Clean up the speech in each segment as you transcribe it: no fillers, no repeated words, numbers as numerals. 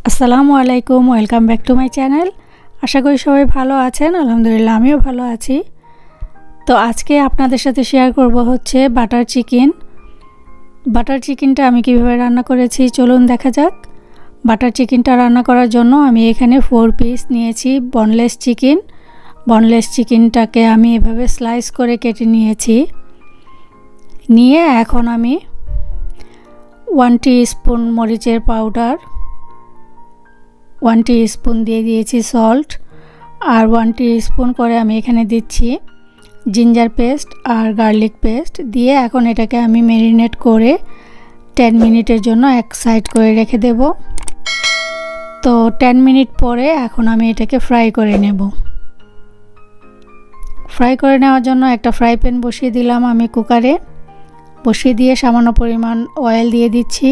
আসসালামু আলাইকুম, welcome back to my channel. আশা করি সবাই ভালো আছেন। আলহামদুলিল্লাহ আমিও ভালো আছি। তো আজকে আপনাদের সাথে শেয়ার করব হচ্ছে বাটার চিকেন। বাটার চিকেনটা আমি কিভাবে রান্না করেছি চলুন দেখা যাক। বাটার চিকেনটা রান্না করার জন্য আমি এখানে 4 পিস নিয়েছি বনলেস চিকেন। বনলেস চিকেনটাকে আমি এভাবে স্লাইস করে কেটে নিয়েছি। নিয়ে এখন আমি 1 টিস্পুন মরিচের পাউডার, 1 টিস্পুন দিয়ে দিয়েছি সল্ট, আর 1 টিস্পুন করে আমি এখানে দিচ্ছি জিঞ্জার পেস্ট আর গার্লিক পেস্ট দিয়ে এখন এটাকে আমি ম্যারিনেট করে 10 মিনিটের জন্য এক সাইড করে রেখে দেব। তো 10 মিনিট পরে এখন আমি এটাকে ফ্রাই করে নেব। ফ্রাই করে নেওয়ার জন্য একটা ফ্রাই প্যান বসিয়ে দিলাম আমি কুকারে। বসিয়ে দিয়ে সামান্য পরিমাণ অয়েল দিয়ে দিচ্ছি।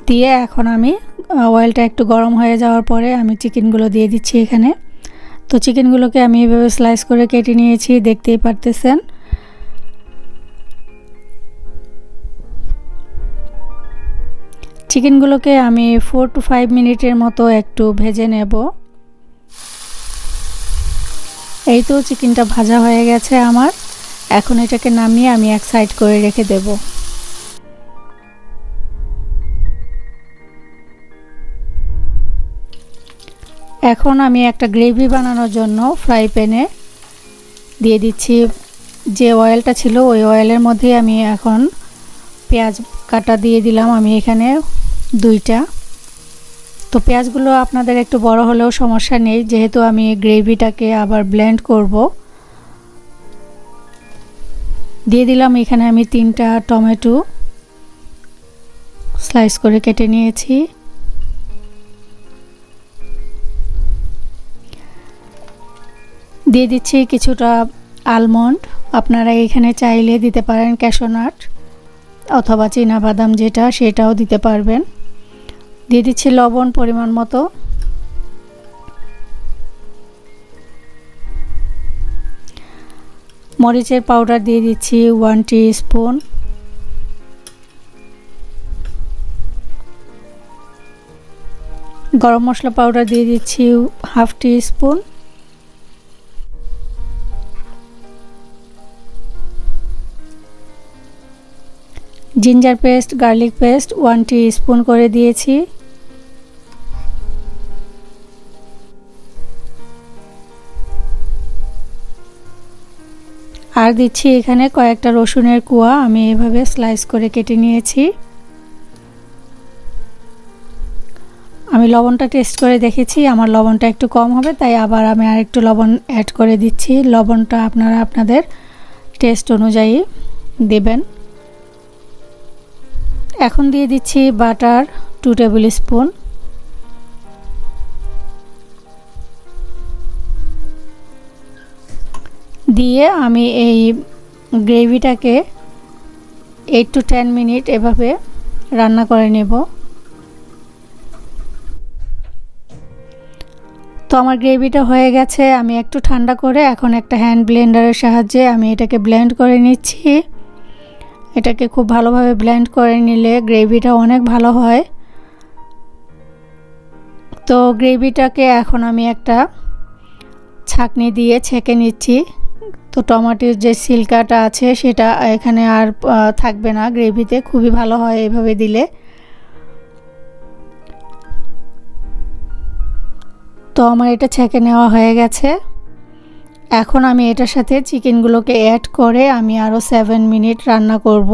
দিয়ে এখন আমি অয়েলটা একটু গরম হয়ে যাওয়ার পরে আমি চিকেনগুলো দিয়ে দিচ্ছি এখানে। তো চিকেনগুলোকে আমি এভাবে স্লাইস করে কেটে নিয়েছি, দেখতেই পারতেছেন। চিকেনগুলোকে আমি 4 to 5 মিনিটের মতো একটু ভেজে নেব। এই তো চিকেনটা ভাজা হয়ে গেছে আমার। এখন এটাকে নামিয়ে আমি এক সাইড করে রেখে দেব। এখন আমি একটা গ্রেভি বানানোর জন্য ফ্রাই প্যানে দিয়ে দিচ্ছি যে অয়েলটা ছিল, ওই অয়েলের মধ্যে আমি এখন পেঁয়াজ কাটা দিয়ে দিলাম আমি এখানে 2টা। তো পেঁয়াজগুলো আপনাদের একটু বড় হলেও সমস্যা নেই, যেহেতু আমি গ্রেভিটাকে আবার ব্লেন্ড করব। দিয়ে দিলাম এখানে আমি 3টা টমেটো স্লাইস করে কেটে নিয়েছি। দিয়ে দিচ্ছি কিছুটা আলমন্ড, আপনারা এখানে চাইলে দিতে পারেন ক্যাশু নাট অথবা চীনা বাদাম যেটা, সেটাও দিতে পারবেন। দিয়ে দিচ্ছি লবণ পরিমাণ মতো। মরিচের পাউডার দিয়ে দিচ্ছি 1 টিস্পুন। গরম মশলা পাউডার দিয়ে দিচ্ছি 1/2 teaspoon. Ginger paste, garlic paste 1 teaspoon করে দিয়েছি। আর দিচ্ছি এখানে কয়েকটা রসুনের কোয়া, আমি এভাবে স্লাইস করে কেটে নিয়েছি। আমি লবণটা টেস্ট করে দেখেছি, আমার লবণটা একটু কম হবে, তাই আবার আমি আরেকটু লবণ অ্যাড করে দিচ্ছি। লবণটা আপনারা আপনাদের টেস্ট অনুযায়ী দেবেন। এখন দিয়ে দিচ্ছি বাটার 2 টেবিল স্পুন। দিয়ে আমি এই গ্রেভিটাকে 8 to 10 মিনিট এভাবে রান্না করে নেব। তো আমার গ্রেভিটা হয়ে গেছে, আমি একটু ঠান্ডা করে এখন একটা হ্যান্ড ব্লেন্ডারের সাহায্যে আমি এটাকে ব্লেন্ড করে নিচ্ছি। এটাকে খুব ভালোভাবে ব্লেন্ড করে নিলে গ্রেভিটা অনেক ভালো হয়। তো গ্রেভিটাকে এখন আমি একটা ছাঁকনি দিয়ে ছেঁকে নিচ্ছি। তো টমেটোর যে সিলকাটা আছে সেটা এখানে আর থাকবে না গ্রেভিতে, খুবই ভালো হয় এভাবে দিলে। তো আমার এটা ছেঁকে নেওয়া হয়ে গেছে। এখন আমি এটার সাথে চিকেনগুলোকে অ্যাড করে আমি আরও 7 মিনিট রান্না করব।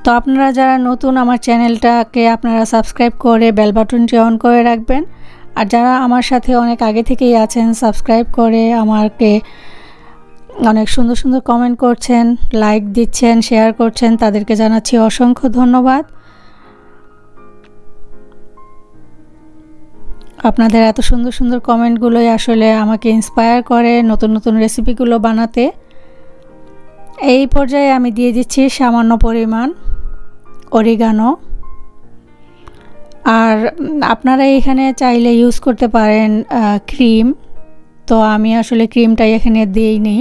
তো আপনারা যারা নতুন আমার চ্যানেলটাকে আপনারা সাবস্ক্রাইব করে বেল বাটনটি অন করে রাখবেন। আর যারা আমার সাথে অনেক আগে থেকেই আছেন, সাবস্ক্রাইব করে আমাকে অনেক সুন্দর সুন্দর কমেন্ট করছেন, লাইক দিচ্ছেন, শেয়ার করছেন, তাদেরকে জানাচ্ছি অসংখ্য ধন্যবাদ। আপনাদের এত সুন্দর সুন্দর কমেন্টগুলোই আসলে আমাকে ইন্সপায়ার করে নতুন নতুন রেসিপিগুলো বানাতে। এই পর্যায়ে আমি দিয়ে দিচ্ছি সামান্য পরিমাণ অরিগানো। আর আপনারা এখানে চাইলে ইউজ করতে পারেন ক্রিম, তো আমি আসলে ক্রিমটাই এখানে দিইনি।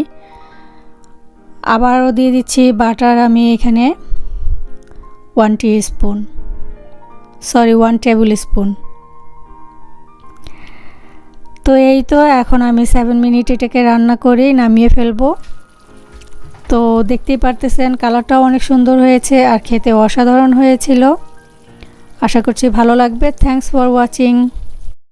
আবারও দিয়ে দিচ্ছি বাটার, আমি এখানে 1 টেবিল স্পুন। তো এই তো এখন আমি 7 মিনিট এটাকে রান্না করে নামিয়ে ফেলবো। তো দেখতেই পারতেছেন কালারটাও অনেক সুন্দর হয়েছে আর খেতে অসাধারণ হয়েছিল। আশা করছি ভালো লাগবে। Thanks for watching.